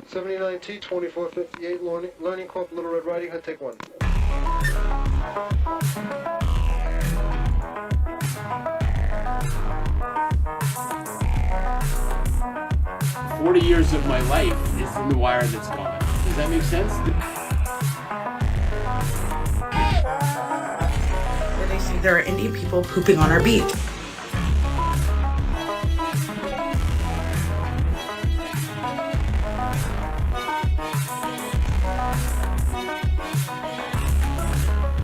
79T 2458 Learning Corp. Little Red Riding Hood. Take one. 40 years of my life is in the wire that's gone. Does that make sense? Where they say there are Indian people pooping on our beach.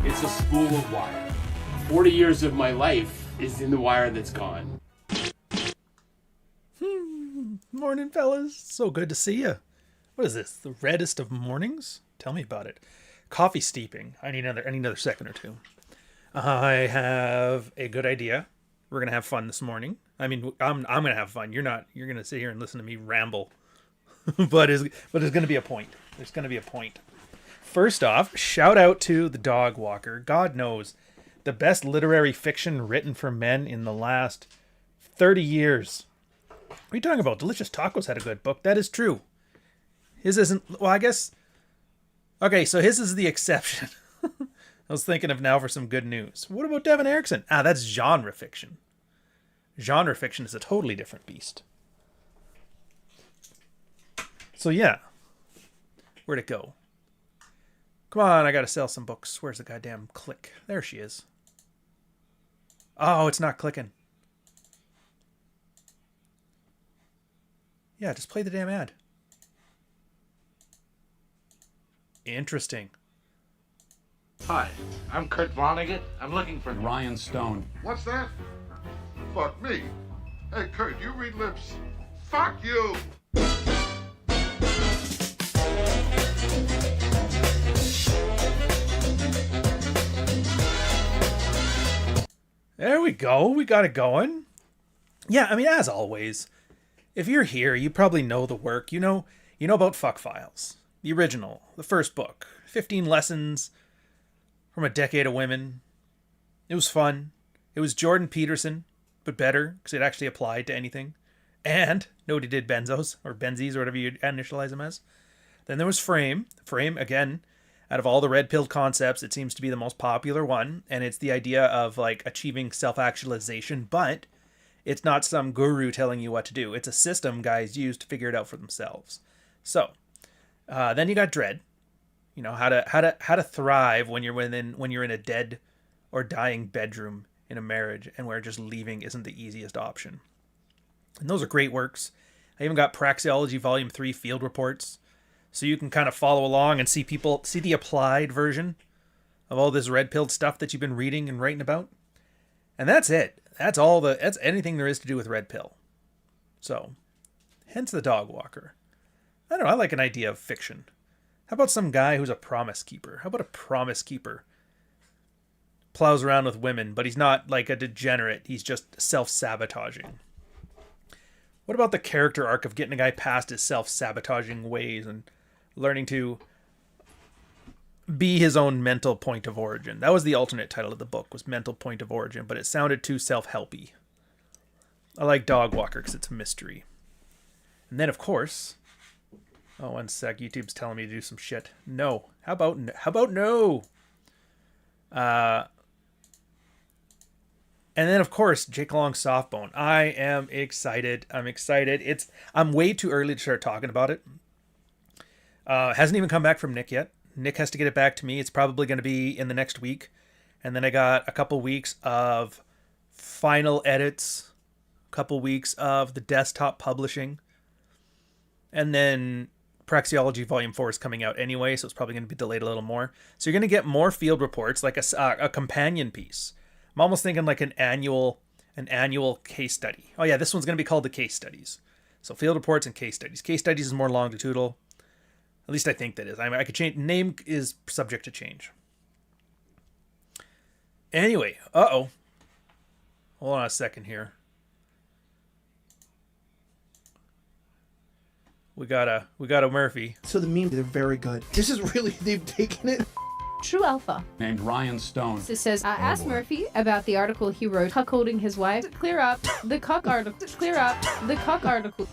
It's a spool of wire. 40 years of my life is in the wire that's gone. Morning, fellas. So good to see you. What is this? The reddest of mornings? Tell me about it. Coffee steeping. I need another second or two. I have a good idea. We're gonna have fun this morning. I mean, I'm gonna have fun. You're not. You're gonna sit here and listen to me ramble. but there's gonna be a point. There's gonna be a point. First off, shout out to The Dog Walker. God knows, the best literary fiction written for men in the last 30 years. What are you talking about? Delicious Tacos had a good book. That is true. His isn't... Well, I guess... Okay, so his is the exception. I was thinking of now for some good news. What about Devin Erickson? That's genre fiction. Genre fiction is a totally different beast. So yeah. Where'd it go? Come on, I gotta sell some books. Where's the goddamn click? There she is. Oh, it's not clicking. Yeah, just play the damn ad. Interesting. Hi, I'm Kurt Vonnegut. I'm looking for Ryan Stone. What's that? Fuck me. Hey, Kurt, you read lips. Fuck you! There we go. We got it going. Yeah, I mean, as always, if you're here, you probably know the work. You know about Fuck Files. The original, the first book. 15 lessons from a decade of women. It was fun. It was Jordan Peterson, but better, because it actually applied to anything. And nobody did benzos, or benzies, or whatever you initialize them as. Then there was Frame. Frame, again, out of all the red-pilled concepts, it seems to be the most popular one. And it's the idea of, like, achieving self-actualization, but it's not some guru telling you what to do. It's a system guys use to figure it out for themselves. So, then you got Dread. You know, how to thrive when you're in a dead or dying bedroom in a marriage, and where just leaving isn't the easiest option. And those are great works. I even got Praxeology Volume 3 field reports, so you can kind of follow along and see the applied version of all this red-pilled stuff that you've been reading and writing about. And that's it. That's anything there is to do with Red Pill. So, hence The Dog Walker. I don't know, I like an idea of fiction. How about some guy who's a promise keeper? How about a promise keeper? Plows around with women, but he's not like a degenerate. He's just self-sabotaging. What about the character arc of getting a guy past his self-sabotaging ways and learning to be his own mental point of origin? That was the alternate title of the book, was Mental Point of Origin, but it sounded too self-helpy. I like Dog Walker because it's a mystery. And then, of course... Oh, one sec. YouTube's telling me to do some shit. No. How about no? And then, of course, Jake Long Softbone. I am excited. I'm excited. I'm way too early to start talking about it. Hasn't even come back from Nick yet. Nick has to get it back to me. It's probably going to be in the next week. And then I got a couple weeks of final edits. A couple weeks of the desktop publishing. And then Praxeology Volume 4 is coming out anyway, so it's probably going to be delayed a little more. So you're going to get more field reports, like a companion piece. I'm almost thinking like an annual case study. Oh yeah, this one's going to be called the case studies. So field reports and case studies. Case studies is more longitudinal. At least I think that is. I could change. Name is subject to change. Anyway, hold on a second here. We got a Murphy. So the memes, they're very good. This is really, they've taken it. True Alpha. Named Ryan Stone. It says, ask Murphy about the article he wrote, cuckolding his wife. Clear up the cuck article. Clear up the cuck article.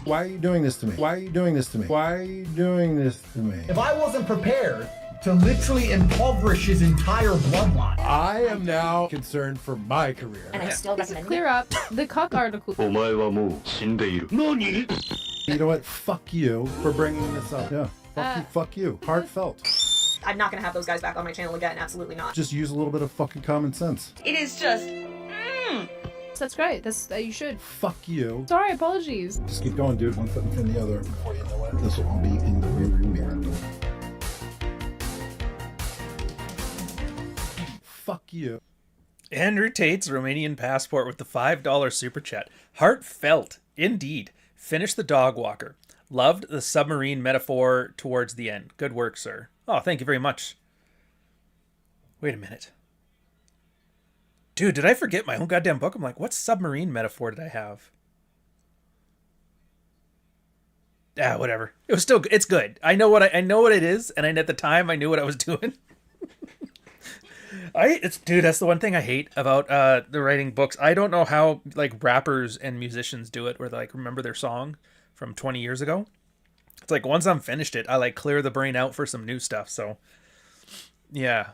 Why are you doing this to me? Why are you doing this to me? Why are you doing this to me? If I wasn't prepared to literally impoverish his entire bloodline. I am now concerned for my career. And I still recommend clear up the cock article. You know what? Fuck you for bringing this up. Yeah. Fuck you. Heartfelt. I'm not gonna have those guys back on my channel again. Absolutely not. Just use a little bit of fucking common sense. It is just. That's great. That's you should. Fuck you. Sorry, apologies. Just keep going, dude. One foot in front of the other. Before you know it, this will all be in the rearview mirror. Fuck you. Andrew Tate's Romanian passport with the $5 super chat. Heartfelt, indeed. Finished the dog walker. Loved the submarine metaphor towards the end. Good work, sir. Oh, thank you very much. Wait a minute. Dude, did I forget my own goddamn book? I'm like, what submarine metaphor did I have? Ah, whatever. It was still, it's good. I know what it is, and at the time I knew what I was doing. Dude, that's the one thing I hate about the writing books. I don't know how like rappers and musicians do it, where they like remember their song from 20 years ago. It's like once I'm finished it, I like clear the brain out for some new stuff. So yeah,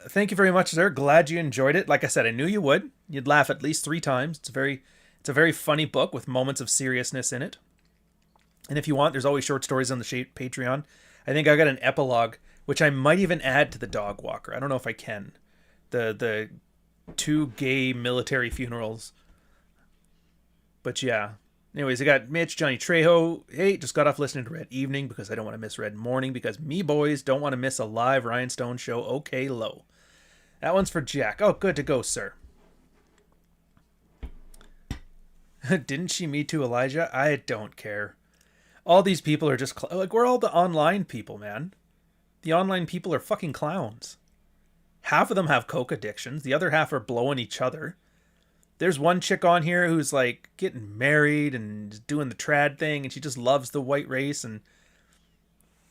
thank you very much, sir. Glad you enjoyed it. Like I said, I knew you would. You'd laugh at least 3 times. It's a very funny book with moments of seriousness in it. And if you want, there's always short stories on the Patreon. I think I got an epilogue, which I might even add to the dog walker. I don't know if I can. The 2 gay military funerals. But yeah. Anyways, I got Mitch, Johnny Trejo. Hey, just got off listening to Red Evening because I don't want to miss Red Morning because me boys don't want to miss a live Ryan Stone show. Okay, low. That one's for Jack. Oh, good to go, sir. Didn't she me too, Elijah? I don't care. All these people are just like, we're all the online people, man. The online people are fucking clowns. Half of them have coke addictions. The other half are blowing each other. There's one chick on here who's like getting married and doing the trad thing, and she just loves the white race. And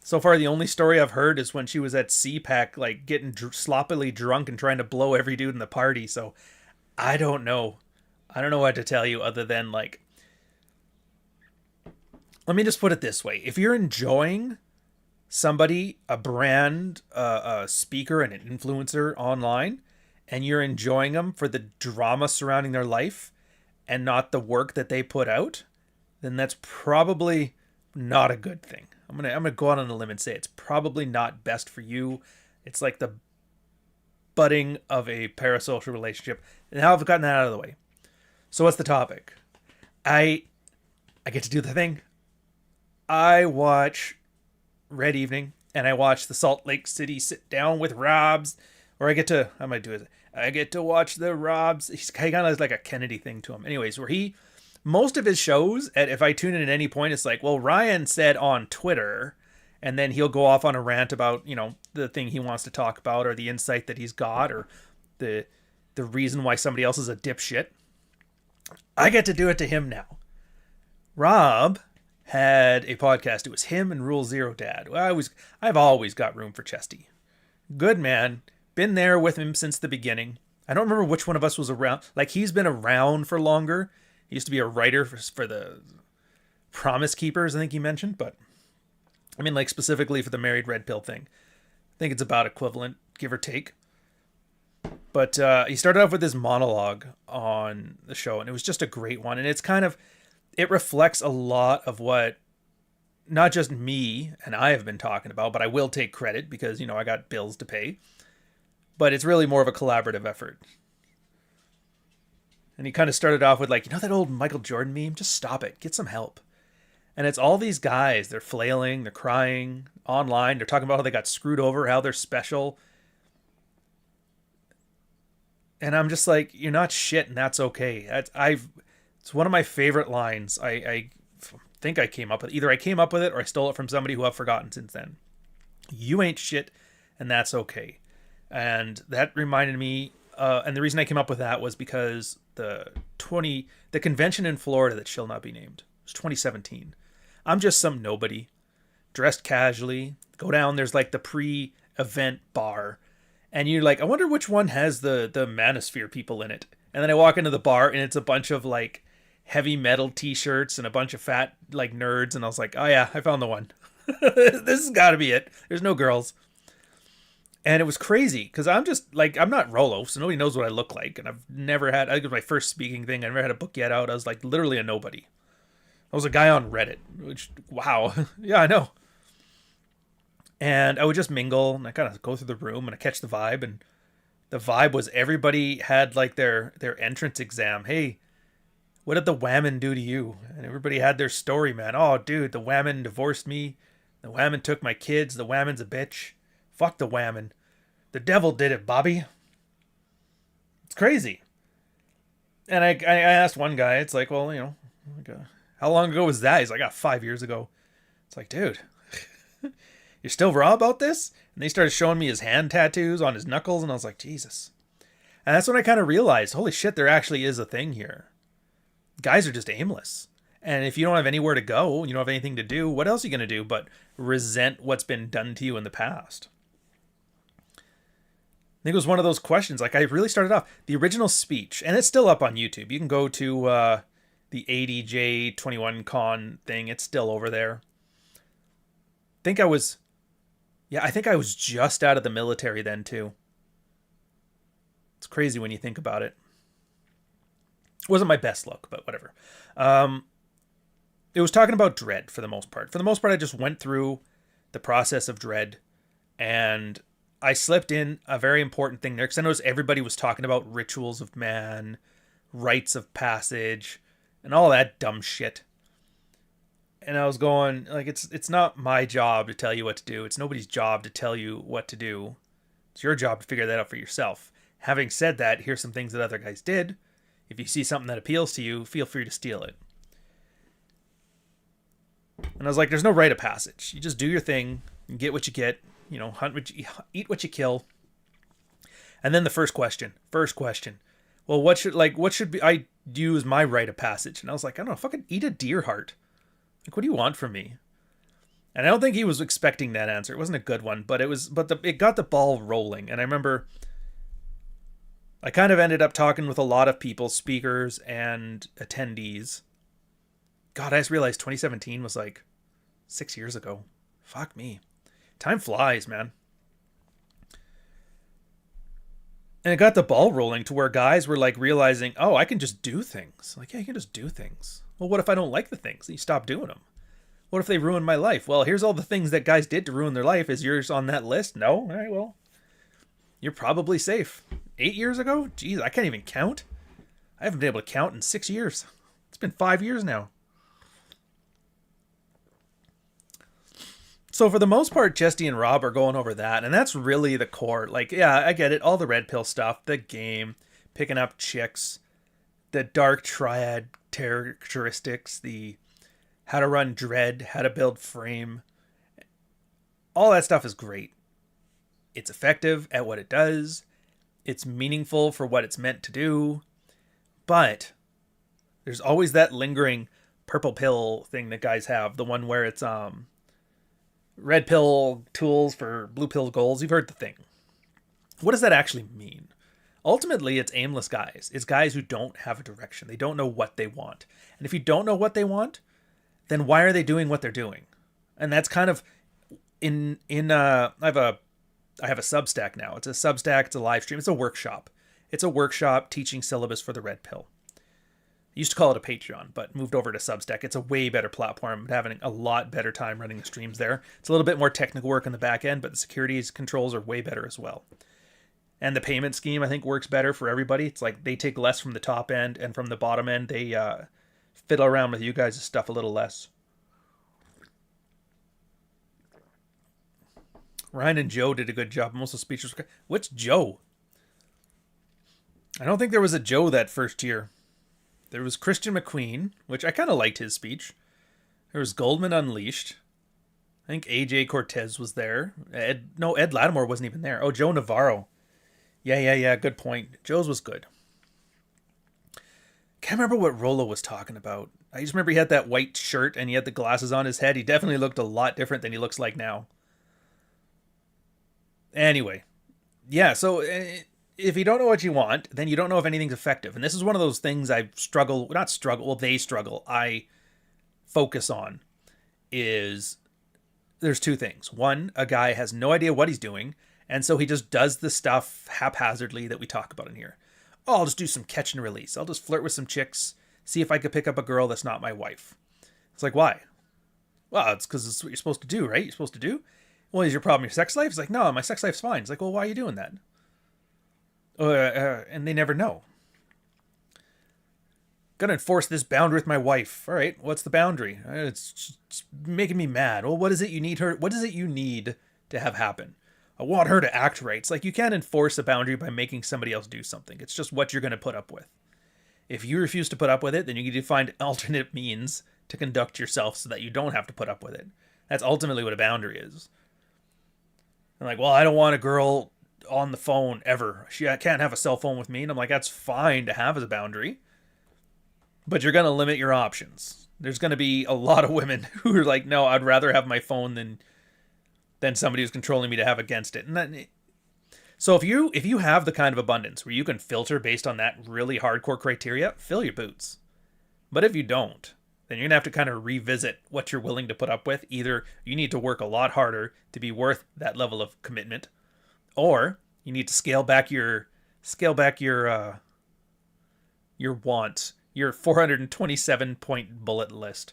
so far, the only story I've heard is when she was at CPAC, like getting sloppily drunk and trying to blow every dude in the party. So I don't know. I don't know what to tell you other than like, let me just put it this way. If you're enjoying somebody, a brand, a speaker, and an influencer online, and you're enjoying them for the drama surrounding their life and not the work that they put out, then that's probably not a good thing. I'm gonna go out on a limb and say it's probably not best for you. It's like the budding of a parasocial relationship. And now I've gotten that out of the way. So what's the topic? I get to do the thing. I watch Red Evening, and I watch the Salt Lake City Sit Down with Robs, or I get to watch the Robs. He kind of has like a Kennedy thing to him. Anyways, where most of his shows, if I tune in at any point, it's like, well, Ryan said on Twitter, and then he'll go off on a rant about, the thing he wants to talk about, or the insight that he's got, or the reason why somebody else is a dipshit. I get to do it to him now. Rob had a podcast. It was him and Rule Zero Dad. I've always got room for Chesty. Good man. Been there with him since the beginning. I don't remember which one of us was around. Like, he's been around for longer. He used to be a writer for the Promise Keepers, I think he mentioned. But, I mean, like, specifically for the Married Red Pill thing. I think it's about equivalent, give or take. But he started off with this monologue on the show, and it was just a great one. And it's it reflects a lot of what not just me and I have been talking about, but I will take credit because, I got bills to pay. But it's really more of a collaborative effort. And he kind of started off with like, that old Michael Jordan meme? Just stop it. Get some help. And it's all these guys. They're flailing. They're crying online. They're talking about how they got screwed over, how they're special. And I'm just like, you're not shit, and that's okay. It's one of my favorite lines. I think I came up with. Either I came up with it or I stole it from somebody who I've forgotten since then. You ain't shit, and that's okay. And that reminded me, and the reason I came up with that was because the convention in Florida that shall not be named was 2017. I'm just some nobody, dressed casually. Go down, there's like the pre-event bar. And you're like, I wonder which one has the Manosphere people in it. And then I walk into the bar and it's a bunch of like heavy metal t-shirts and a bunch of fat like nerds, and I was like, oh yeah, I found the one. This has got to be it. There's no girls. And it was crazy because I'm just like, I'm not Rolo, so nobody knows what I look like. And I've never had, I think it was my first speaking thing. I never had a book yet out. I was like literally a nobody. I was a guy on Reddit, which, wow. Yeah, I know. And I would just mingle and I kind of go through the room and I catch the vibe. And the vibe was everybody had like their entrance exam. Hey, what did the whammon do to you? And everybody had their story, man. Oh, dude, the whammon divorced me. The whammon took my kids. The whammon's a bitch. Fuck the whammon. The devil did it, Bobby. It's crazy. And I asked one guy, it's like, well, you know, how long ago was that? He's like, 5 years ago. It's like, dude, you're still raw about this? And they started showing me his hand tattoos on his knuckles, and I was like, Jesus. And that's when I kind of realized, holy shit, there actually is a thing here. Guys are just aimless. And if you don't have anywhere to go, you don't have anything to do, what else are you going to do but resent what's been done to you in the past? I think it was one of those questions. Like, I really started off the original speech, and it's still up on YouTube. You can go to the ADJ21Con thing. It's still over there. I think I was just out of the military then too. It's crazy when you think about it. It wasn't my best look, but whatever. It was talking about dread for the most part. For the most part, I just went through the process of dread, and I slipped in a very important thing there because I noticed everybody was talking about rituals of man, rites of passage, and all that dumb shit. And I was going, like, it's not my job to tell you what to do. It's nobody's job to tell you what to do. It's your job to figure that out for yourself. Having said that, here's some things that other guys did. If you see something that appeals to you, feel free to steal it. And I was like, there's no rite of passage. You just do your thing, and get what you get, you know, eat what you kill. And then the first question. Well, what should I do as my rite of passage? And I was like, I don't know, fucking eat a deer heart. Like, what do you want from me? And I don't think he was expecting that answer. It wasn't a good one, but it got the ball rolling. And I remember I kind of ended up talking with a lot of people, speakers and attendees. God, I just realized 2017 was like 6 years ago. Fuck me. Time flies, man. And it got the ball rolling to where guys were like realizing, oh, I can just do things. Like, yeah, you can just do things. Well, what if I don't like the things? You stop doing them. What if they ruin my life? Well, here's all the things that guys did to ruin their life. Is yours on that list? No? All right, well, you're probably safe. 8 years ago? Jeez, I can't even count. I haven't been able to count in 6 years. It's been 5 years now. So for the most part, Chesty and Rob are going over that, and that's really the core. Like, yeah, I get it. All the red pill stuff, the game, picking up chicks, the dark triad characteristics, the how to run dread, how to build frame. All that stuff is great. It's effective at what it does. It's meaningful for what it's meant to do. But there's always that lingering purple pill thing that guys have. The one where it's red pill tools for blue pill goals. You've heard the thing. What does that actually mean? Ultimately, it's aimless guys. It's guys who don't have a direction. They don't know what they want. And if you don't know what they want, then why are they doing what they're doing? And that's kind of I have a Substack now. It's a Substack, it's a live stream, it's a workshop. It's a workshop teaching syllabus for the red pill. I used to call it a Patreon, but moved over to Substack. It's a way better platform. I'm having a lot better time running the streams there. It's a little bit more technical work on the back end, but the security controls are way better as well. And the payment scheme, I think, works better for everybody. It's like they take less from the top end, and from the bottom end, they fiddle around with you guys' stuff a little less. Ryan and Joe did a good job. Most of the speeches were... What's Joe? I don't think there was a Joe that first year. There was Christian McQueen, which I kind of liked his speech. There was Goldman Unleashed. I think AJ Cortez was there. Ed Lattimore wasn't even there. Oh, Joe Navarro. Yeah. Good point. Joe's was good. Can't remember what Rolo was talking about. I just remember he had that white shirt and he had the glasses on his head. He definitely looked a lot different than he looks like now. Anyway. Yeah, so if you don't know what you want, then you don't know if anything's effective. And this is one of those things I they struggle, I focus on, is there's two things. One, a guy has no idea what he's doing, and so he just does the stuff haphazardly that we talk about in here. Oh, I'll just do some catch and release. I'll just flirt with some chicks, see if I could pick up a girl that's not my wife. It's like, why? Well, it's because it's what you're supposed to do, right? You're supposed to do. Well, is your problem your sex life? It's like, no, my sex life's fine. It's like, well, why are you doing that? And they never know. Gonna enforce this boundary with my wife. All right, what's the boundary? It's making me mad. Well, what is it you need her? What is it you need to have happen? I want her to act right. It's like you can't enforce a boundary by making somebody else do something. It's just what you're going to put up with. If you refuse to put up with it, then you need to find alternate means to conduct yourself so that you don't have to put up with it. That's ultimately what a boundary is. I'm like, well, I don't want a girl on the phone ever. She can't have a cell phone with me. And I'm like, that's fine to have as a boundary, but you're going to limit your options. There's going to be a lot of women who are like, no, I'd rather have my phone than somebody who's controlling me to have against it. And so if you have the kind of abundance where you can filter based on that really hardcore criteria, fill your boots. But if you don't, then you're going to have to kind of revisit what you're willing to put up with. Either you need to work a lot harder to be worth that level of commitment, or you need to scale back your wants. Your 427 point bullet list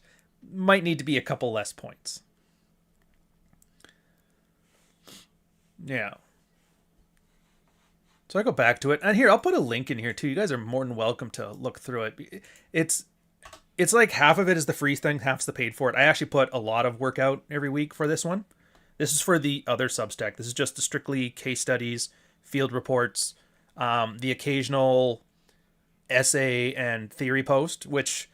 might need to be a couple less points. Yeah. So I go back to it, and here I'll put a link in here too. You guys are more than welcome to look through it. It's like half of it is the free thing, half's the paid for it. I actually put a lot of work out every week for this one. This is for the other Substack. This is just the strictly case studies, field reports, the occasional essay and theory post, which,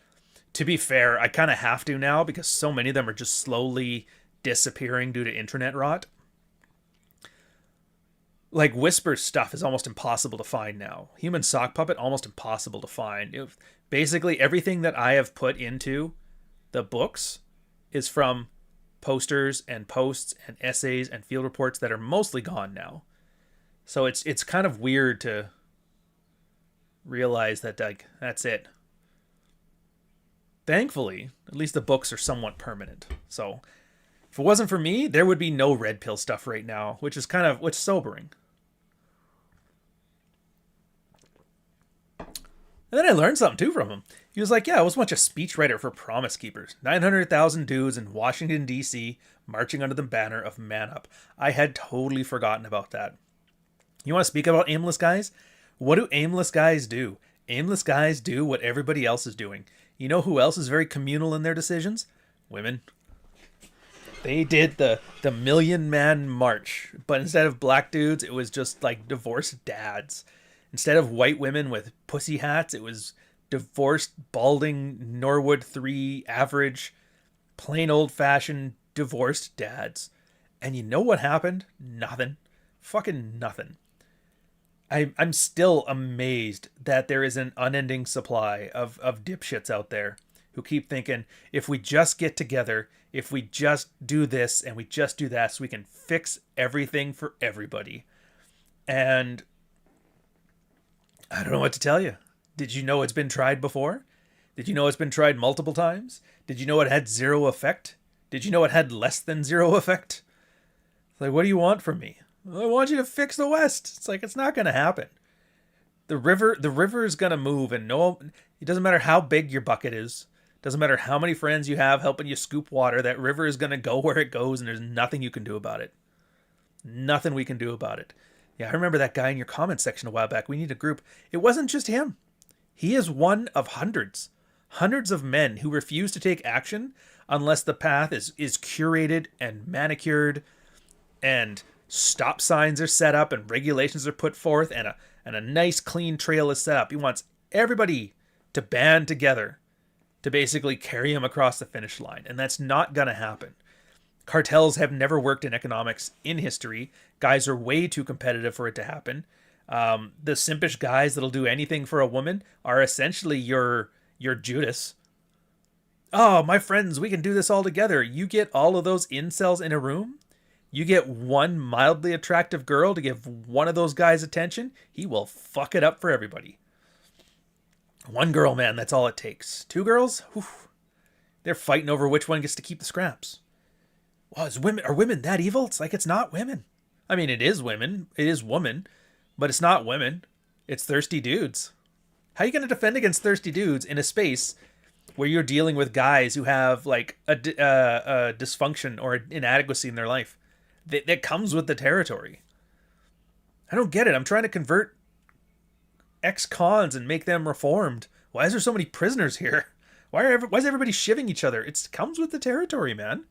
to be fair, I kind of have to now because so many of them are just slowly disappearing due to internet rot. Like Whisper stuff is almost impossible to find now. Human Sock Puppet, almost impossible to find. Basically, everything that I have put into the books is from posters and posts and essays and field reports that are mostly gone now. So it's kind of weird to realize that, like, that's it. Thankfully, at least the books are somewhat permanent. So if it wasn't for me, there would be no red pill stuff right now, which is sobering. And then I learned something too from him. He was like, yeah, I was once a speechwriter for Promise Keepers. 900,000 dudes in Washington, D.C. marching under the banner of Man Up. I had totally forgotten about that. You want to speak about aimless guys? What do aimless guys do? Aimless guys do what everybody else is doing. You know who else is very communal in their decisions? Women. They did the Million Man March, but instead of black dudes, it was just like divorced dads. Instead of white women with pussy hats, it was divorced, balding, Norwood 3 average, plain old-fashioned divorced dads. And you know what happened? Nothing. Fucking nothing. I'm still amazed that there is an unending supply of dipshits out there who keep thinking, if we just get together, if we just do this and we just do that, so we can fix everything for everybody. And I don't know what to tell you. Did you know it's been tried before? Did you know it's been tried multiple times? Did you know it had zero effect? Did you know it had less than zero effect? It's like, what do you want from me? I want you to fix the West. It's like, it's not going to happen. The river is going to move, and it doesn't matter how big your bucket is. Doesn't matter how many friends you have helping you scoop water. That river is going to go where it goes, and there's nothing you can do about it. Nothing we can do about it. Yeah, I remember that guy in your comment section a while back. We need a group. It wasn't just him. He is one of hundreds. Hundreds of men who refuse to take action unless the path is curated and manicured and stop signs are set up and regulations are put forth and a nice clean trail is set up. He wants everybody to band together to basically carry him across the finish line. And that's not going to happen. Cartels have never worked in economics in history. Guys are way too competitive for it to happen. The simpish guys that'll do anything for a woman are essentially your Judas. Oh, my friends, we can do this all together. You get all of those incels in a room, You get one mildly attractive girl to give one of those guys attention, he will fuck it up for everybody. One girl, man, that's all it takes. Two girls? Whew. They're fighting over which one gets to keep the scraps. Well, are women that evil? It's like it's not women. I mean, it is women. It is woman. But it's not women. It's thirsty dudes. How are you going to defend against thirsty dudes in a space where you're dealing with guys who have like a dysfunction or inadequacy in their life that comes with the territory? I don't get it. I'm trying to convert ex-cons and make them reformed. Why is there so many prisoners here? Why is everybody shivving each other? It comes with the territory, man.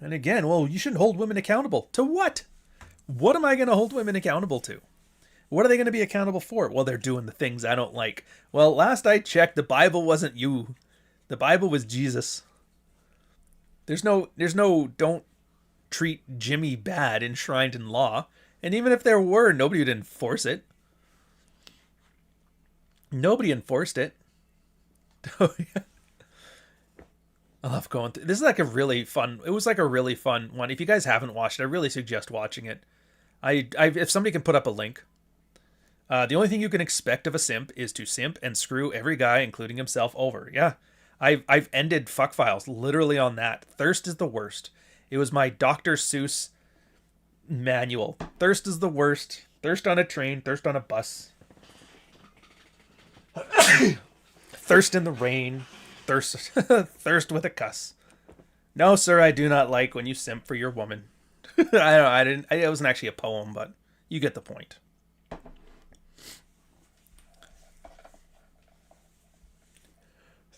And again, well, you shouldn't hold women accountable. To what? What am I going to hold women accountable to? What are they going to be accountable for? Well, they're doing the things I don't like. Well, last I checked, the Bible wasn't you. The Bible was Jesus. There's no don't treat Jimmy bad enshrined in law. And even if there were, nobody would enforce it. Nobody enforced it. Oh, yeah. I love going through. This is like a really fun. It was like a really fun one. If you guys haven't watched it, I really suggest watching it. If somebody can put up a link. The only thing you can expect of a simp is to simp and screw every guy, including himself, over. Yeah, I've ended fuck files literally on that. Thirst is the worst. It was my Dr. Seuss manual. Thirst is the worst. Thirst on a train. Thirst on a bus. Thirst in the rain. Thirst with a cuss. No, sir, I do not like when you simp for your woman. It wasn't actually a poem, but you get the point.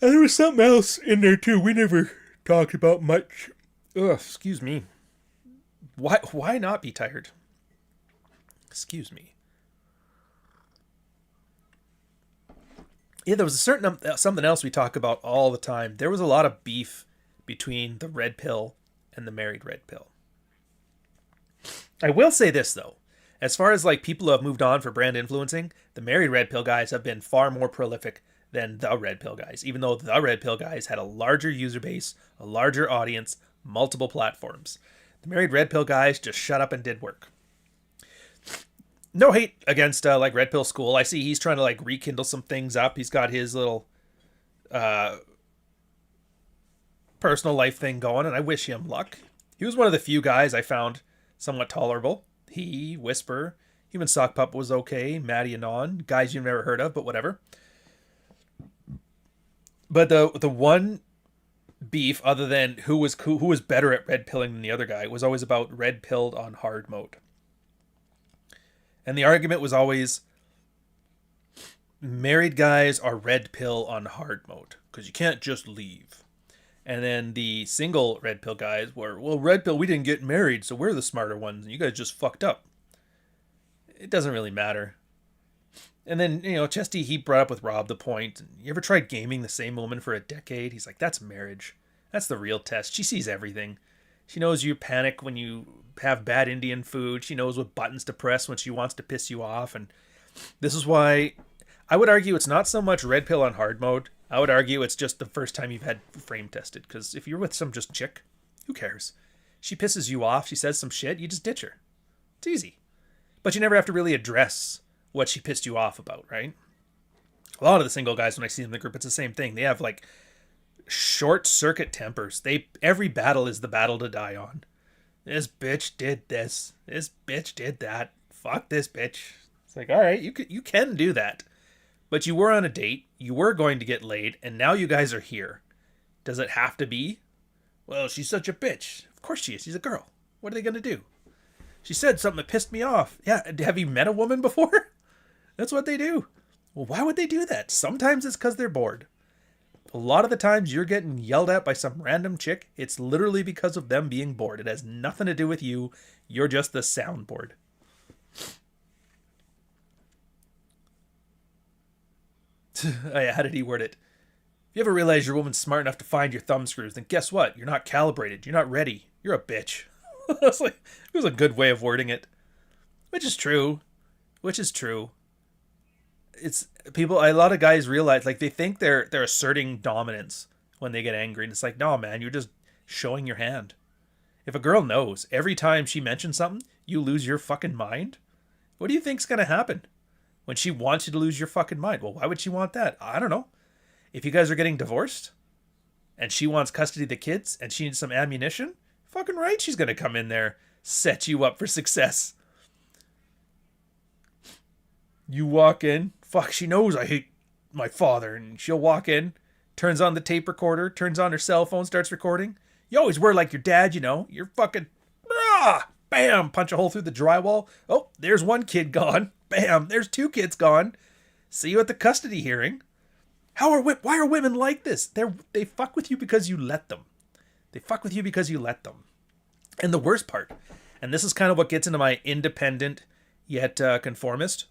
And there was something else in there too. We never talked about much. Ugh, excuse me. Why not be tired? Excuse me. Yeah, there was a certain something else we talk about all the time. There was a lot of beef between the red pill and the married red pill. I will say this though, as far as like people who have moved on for brand influencing, the married red pill guys have been far more prolific than the red pill guys, even though the red pill guys had a larger user base, a larger audience, multiple platforms. The married red pill guys just shut up and did work. No hate against like Red Pill School. I see he's trying to like rekindle some things up. He's got his little personal life thing going, and I wish him luck. He was one of the few guys I found somewhat tolerable. He, Whisper, Human Sock Pup was okay. Maddie Anon, guys you've never heard of, but whatever. But the one beef, other than who was better at red pilling than the other guy, was always about red pilled on hard mode. And the argument was always, married guys are red pill on hard mode because you can't just leave. And then the single red pill guys were, well, red pill, we didn't get married, so we're the smarter ones, and you guys just fucked up. It doesn't really matter. And then, Chesty, he brought up with Rob the point, you ever tried gaming the same woman for a decade? He's like, that's marriage. That's the real test. She sees everything. She knows you panic when you have bad Indian food. She knows what buttons to press when she wants to piss you off. And this is why I would argue it's not so much red pill on hard mode. I would argue it's just the first time you've had frame tested. Because if you're with some just chick, who cares? She pisses you off. She says some shit. You just ditch her. It's easy. But you never have to really address what she pissed you off about, right? A lot of the single guys, when I see them in the group, it's the same thing. They have like short circuit tempers. Every battle is the battle to die on. This bitch did this. This bitch did that. Fuck this bitch. It's like, all right, you can do that. But you were on a date. You were going to get laid. And now you guys are here. Does it have to be? Well, she's such a bitch. Of course she is. She's a girl. What are they going to do? She said something that pissed me off. Yeah, have you met a woman before? That's what they do. Well, why would they do that? Sometimes it's because they're bored. A lot of the times you're getting yelled at by some random chick, it's literally because of them being bored. It has nothing to do with you. You're just the soundboard. How did he word it? If you ever realize your woman's smart enough to find your thumb screws, then guess what? You're not calibrated. You're not ready. You're a bitch. It was a good way of wording it. Which is true. It's people, a lot of guys realize, like, they think they're asserting dominance when they get angry. And it's like, no, man, you're just showing your hand. If a girl knows every time she mentions something, you lose your fucking mind, what do you think's going to happen when she wants you to lose your fucking mind? Well, why would she want that? I don't know. If you guys are getting divorced and she wants custody of the kids and she needs some ammunition, fucking right, she's going to come in there, set you up for success. You walk in, fuck, she knows I hate my father, and she'll walk in, turns on the tape recorder, turns on her cell phone, starts recording. You always were like your dad, you know. You're fucking, bam, punch a hole through the drywall. Oh, there's one kid gone. Bam, there's 2 kids gone. See you at the custody hearing. Why are women like this? They fuck with you because you let them. They fuck with you because you let them. And the worst part, and this is kind of what gets into my independent yet conformist,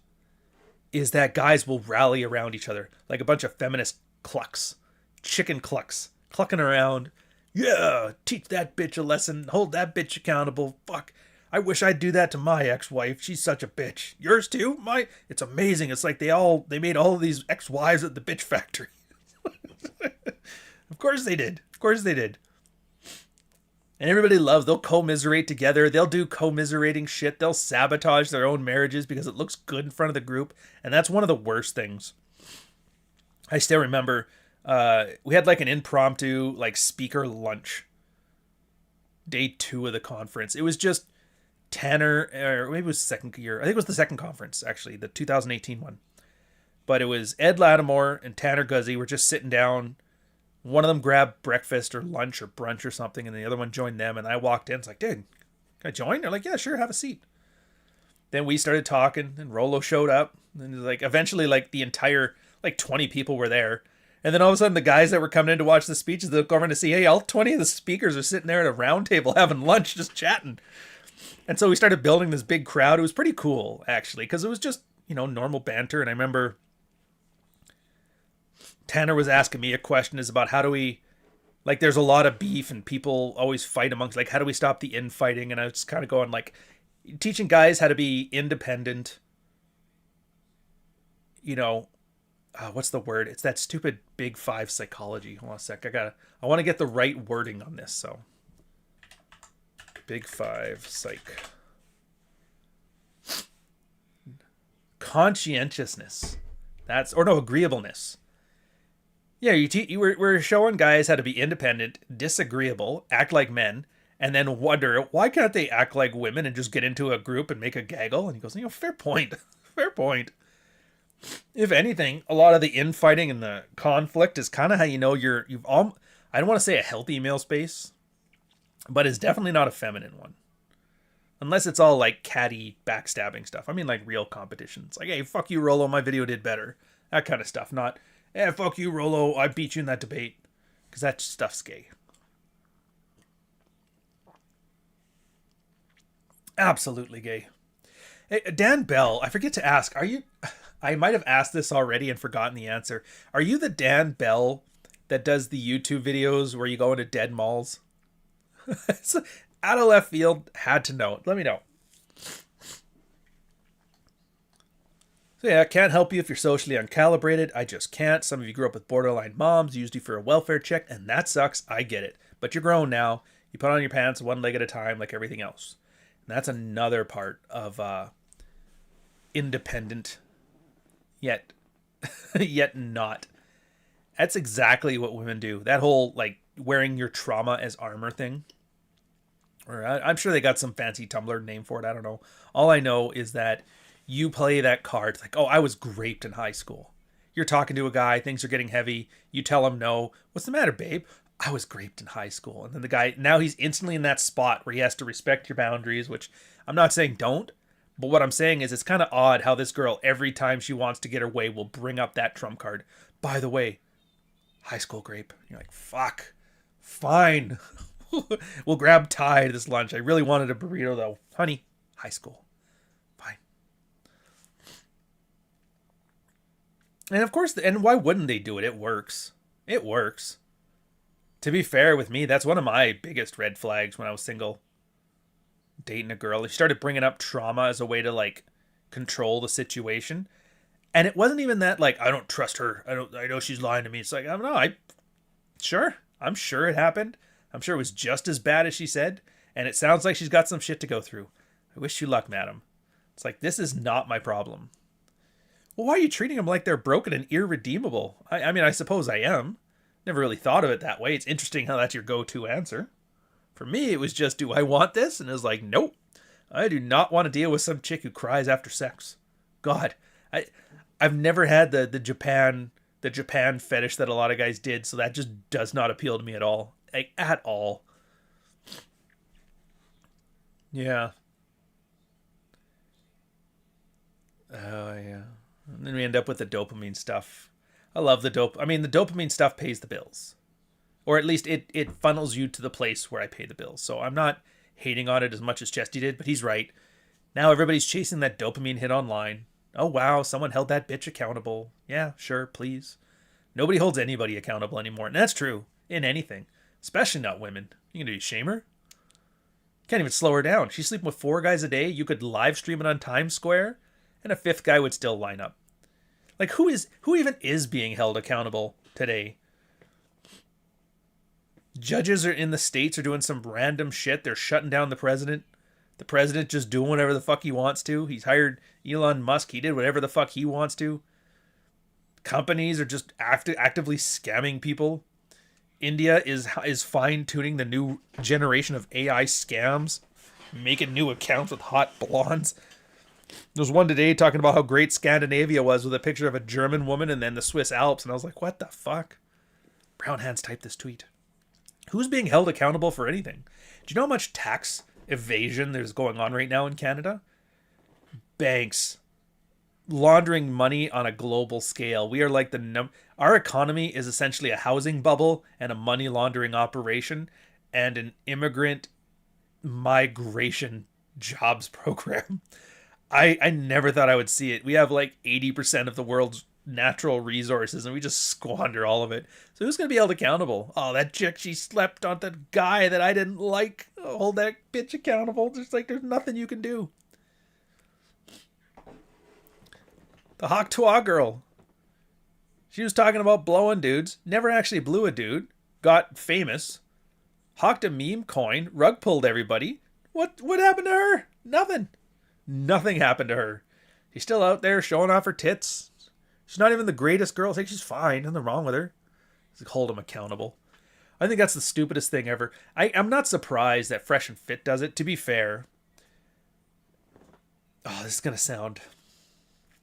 is that guys will rally around each other like a bunch of feminist clucks, chicken clucks, clucking around. Yeah, teach that bitch a lesson, hold that bitch accountable. Fuck, I wish I'd do that to my ex-wife. She's such a bitch. Yours too? It's amazing. It's like they made all of these ex-wives at the bitch factory. Of course they did. Of course they did. And everybody loves, they'll commiserate together. They'll do commiserating shit. They'll sabotage their own marriages because it looks good in front of the group. And that's one of the worst things. I still remember we had like an impromptu like speaker lunch. Day 2 of the conference. It was just Tanner, or maybe it was second year. I think it was the second conference, actually, the 2018 one. But it was Ed Lattimore and Tanner Guzzi were just sitting down. One of them grabbed breakfast or lunch or brunch or something, and the other one joined them. And I walked in. It's like, dude, can I join? They're like, yeah, sure, have a seat. Then we started talking, and Rolo showed up. And like eventually, like the entire, like 20 people were there. And then all of a sudden, the guys that were coming in to watch the speeches, they'll come in to see, hey, all 20 of the speakers are sitting there at a round table having lunch, just chatting. And so we started building this big crowd. It was pretty cool, actually, because it was just, normal banter. And I remember Tanner was asking me a question is about how do we, like, there's a lot of beef and people always fight amongst, like, how do we stop the infighting? And I was just kind of going, like, teaching guys how to be independent, what's the word? It's that stupid Big 5 psychology. Hold on a sec. I want to get the right wording on this. So Big 5 psych. Conscientiousness. Agreeableness. Yeah, we're showing guys how to be independent, disagreeable, act like men, and then wonder why can't they act like women and just get into a group and make a gaggle? And he goes, fair point. Fair point. If anything, a lot of the infighting and the conflict is kind of how you know you've all. I don't want to say a healthy male space, but it's definitely not a feminine one. Unless it's all like catty backstabbing stuff. I mean, like real competitions. Like, hey, fuck you, Rolo, my video did better. That kind of stuff. Not, hey, fuck you, Rolo, I beat you in that debate. Because that stuff's gay. Absolutely gay. Hey, Dan Bell, I forget to ask, are you... I might have asked this already and forgotten the answer. Are you the Dan Bell that does the YouTube videos where you go into dead malls? So, out of left field, had to know. Let me know. So yeah, can't help you if you're socially uncalibrated. I just can't. Some of you grew up with borderline moms, used you for a welfare check, and that sucks. I get it. But you're grown now. You put on your pants one leg at a time like everything else. And that's another part of independent, yet not. That's exactly what women do. That whole, like, wearing your trauma as armor thing. Or I'm sure they got some fancy Tumblr name for it. I don't know. All I know is that you play that card. It's like, oh, I was raped in high school. You're talking to a guy. Things are getting heavy. You tell him no. What's the matter, babe? I was raped in high school. And then the guy, now he's instantly in that spot where he has to respect your boundaries, which I'm not saying don't. But what I'm saying is it's kind of odd how this girl, every time she wants to get her way, will bring up that trump card. By the way, high school rape. You're like, fuck. Fine. We'll grab Ty to this lunch. I really wanted a burrito, though. Honey, high school. Fine. And of course, and why wouldn't they do it? It works. It works. To be fair with me, that's one of my biggest red flags when I was single. Dating a girl. She started bringing up trauma as a way to, like, control the situation. And it wasn't even that, like, I don't trust her. I know she's lying to me. It's like, I don't know. Sure, I'm sure it happened. I'm sure it was just as bad as she said, and it sounds like she's got some shit to go through. I wish you luck, madam. It's like, this is not my problem. Well, why are you treating them like they're broken and irredeemable? I mean, I suppose I am. Never really thought of it that way. It's interesting how that's your go-to answer. For me, it was just, do I want this? And it was like, nope. I do not want to deal with some chick who cries after sex. God, I've never had the Japan fetish that a lot of guys did, so that just does not appeal to me at all. Like, at all. Yeah. Oh, yeah. And then we end up with the dopamine stuff. I love the dopamine stuff pays the bills. Or at least it funnels you to the place where I pay the bills. So I'm not hating on it as much as Chesty did, but he's right. Now everybody's chasing that dopamine hit online. Oh, wow, someone held that bitch accountable. Yeah, sure, please. Nobody holds anybody accountable anymore. And that's true in anything, especially not women. You gonna shame her? Can't even slow her down. She's sleeping with 4 guys a day. You could live stream it on Times Square, and a 5th guy would still line up. Like, who even is being held accountable today? Judges are in the States are doing some random shit. They're shutting down the president. The president just doing whatever the fuck he wants to. He's hired Elon Musk. He did whatever the fuck he wants to. Companies are just actively scamming people. India is fine-tuning the new generation of AI scams, making new accounts with hot blondes. There was one today talking about how great Scandinavia was with a picture of a German woman and then the Swiss Alps. And I was like, what the fuck? Brown Hands typed this tweet. Who's being held accountable for anything? Do you know how much tax evasion there's going on right now in Canada? Banks laundering money on a global scale. We are like our economy is essentially a housing bubble and a money laundering operation and an immigrant migration jobs program. I never thought I would see it. We have like 80% of the world's natural resources and we just squander all of it. So who's going to be held accountable? Oh, that chick, she slept on that guy that I didn't like. Oh, hold that bitch accountable. Just like there's nothing you can do. The Hawk Tuah girl. She was talking about blowing dudes. Never actually blew a dude. Got famous. Hawked a meme coin. Rug pulled everybody. What happened to her? Nothing. Nothing happened to her. She's still out there showing off her tits. She's not even the greatest girl. I think she's fine. Nothing wrong with her. Just hold them accountable. I think that's the stupidest thing ever. I'm not surprised that Fresh and Fit does it, to be fair. Oh, this is going to sound...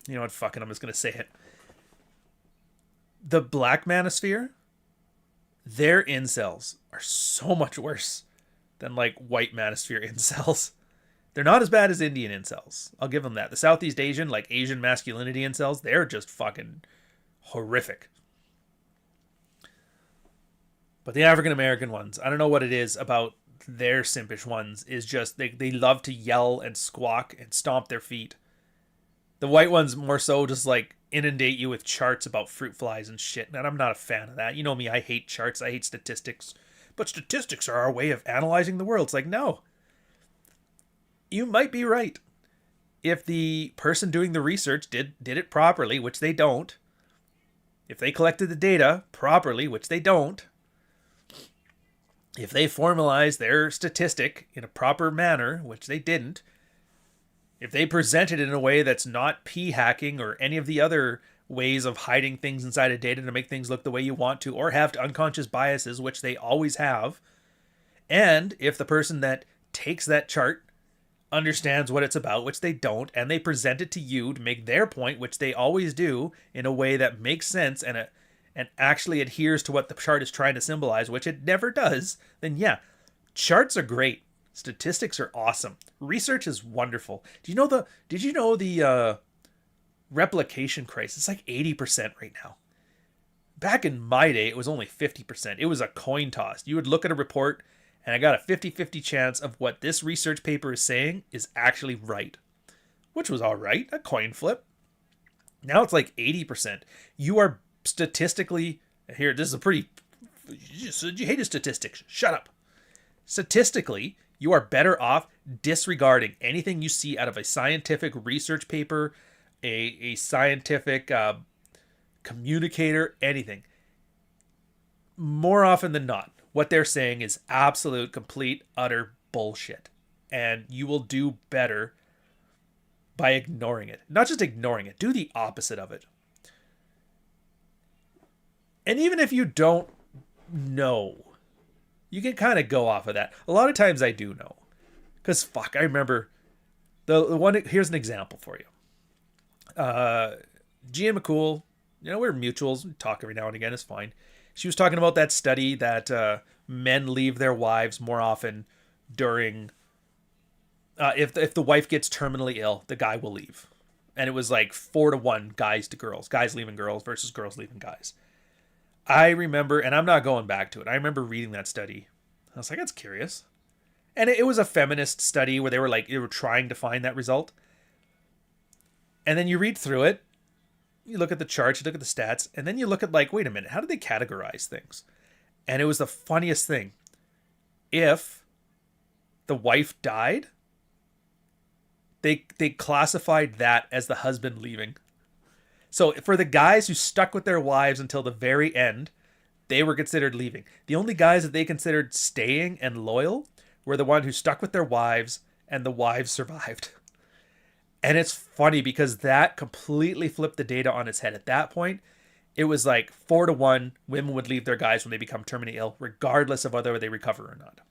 You know what? Fuck it. I'm just going to say it. The Black Manosphere, their incels are so much worse than like white Manosphere incels. They're not as bad as Indian incels. I'll give them that. The Southeast Asian, like Asian masculinity incels, they're just fucking horrific. But the African American ones, I don't know what it is about their simpish ones, is just they love to yell and squawk and stomp their feet. The white ones more so just like inundate you with charts about fruit flies and shit. And I'm not a fan of that. You know me, I hate charts, I hate statistics. But statistics are our way of analyzing the world. It's like, no. You might be right. If the person doing the research did it properly, which they don't. If they collected the data properly, which they don't. If they formalized their statistic in a proper manner, which they didn't. If they present it in a way that's not p-hacking or any of the other ways of hiding things inside of data to make things look the way you want to, or have unconscious biases, which they always have, and if the person that takes that chart understands what it's about, which they don't, and they present it to you to make their point, which they always do, in a way that makes sense and actually adheres to what the chart is trying to symbolize, which it never does, then yeah, charts are great. Statistics are awesome. Research is wonderful. Did you know the replication crisis? It's like 80% right now. Back in my day, it was only 50%. It was a coin toss. You would look at a report, and I got a 50-50 chance of what this research paper is saying is actually right. Which was all right, a coin flip. Now it's like 80%. You are statistically... Here, this is a pretty... You hated statistics. Shut up. Statistically... You are better off disregarding anything you see out of a scientific research paper, a scientific communicator, anything. more often than not, what they're saying is absolute, complete, utter bullshit. And you will do better by ignoring it. Not just ignoring it, do the opposite of it. And even if you don't know, you can kind of go off of that. A lot of times I do know. Because, fuck, I remember the one, here's an example for you. Gia McCool, you know, we're mutuals. We talk every now and again. It's fine. She was talking about that study that men leave their wives more often during... if the wife gets terminally ill, the guy will leave. And it was like 4-1 guys to girls. Guys leaving girls versus girls leaving guys. I remember, and I'm not going back to it, I remember reading that study. I was like, that's curious. And it was a feminist study where they were trying to find that result. And then you read through it, you look at the charts, you look at the stats, and then you look at like, wait a minute, how do they categorize things? And it was the funniest thing. If the wife died, they classified that as the husband leaving. So for the guys who stuck with their wives until the very end, they were considered leaving. The only guys that they considered staying and loyal were the one who stuck with their wives and the wives survived. And it's funny because that completely flipped the data on its head. At that point, it was like 4-1 women would leave their guys when they become terminally ill, regardless of whether they recover or not.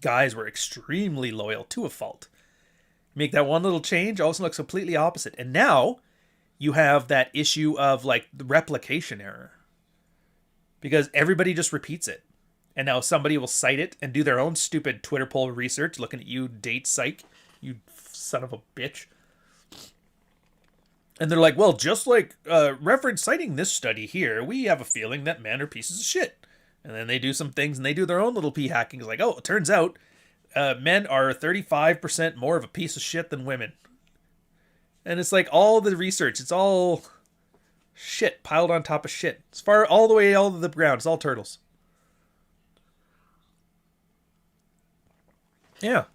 Guys were extremely loyal to a fault. Make that one little change, all of a sudden looks completely opposite. And now you have that issue of like the replication error. Because everybody just repeats it. And now somebody will cite it and do their own stupid Twitter poll research looking at you, date psych, you son of a bitch. And they're like, well, just like reference citing this study here, we have a feeling that men are pieces of shit. And then they do some things and they do their own little pee hacking. It's like, oh, it turns out men are 35% more of a piece of shit than women. And it's like all the research, it's all shit piled on top of shit. It's far all the way all to the ground. It's all turtles. Yeah.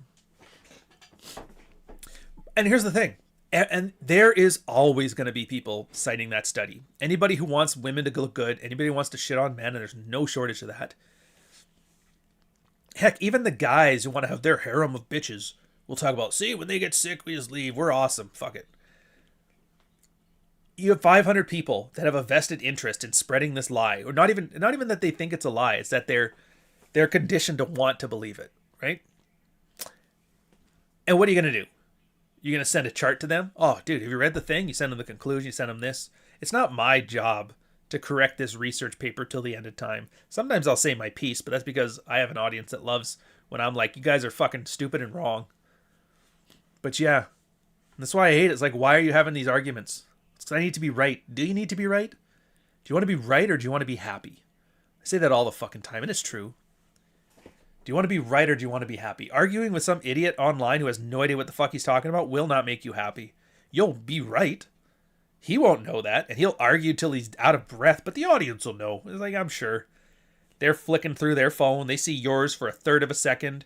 And here's the thing. And there is always going to be people citing that study. Anybody who wants women to look good, anybody who wants to shit on men, and there's no shortage of that. Heck, even the guys who want to have their harem of bitches will talk about, see, when they get sick, we just leave. We're awesome. Fuck it. You have 500 people that have a vested interest in spreading this lie, or not even that they think it's a lie. It's that they're conditioned to want to believe it, right? And what are you going to do? You're going to send a chart to them? Oh, dude, have you read the thing? You send them the conclusion, you send them this. It's not my job to correct this research paper till the end of time. Sometimes I'll say my piece, but that's because I have an audience that loves when I'm like, you guys are fucking stupid and wrong. But yeah, that's why I hate it. It's like, why are you having these arguments? It's because I need to be right. Do you need to be right? Do you want to be right or do you want to be happy? I say that all the fucking time, and it's true. Do you want to be right or do you want to be happy? Arguing with some idiot online who has no idea what the fuck he's talking about will not make you happy. You'll be right. He won't know that, and he'll argue till he's out of breath, but the audience will know. It's like, I'm sure. They're flicking through their phone. They see yours for a third of a second.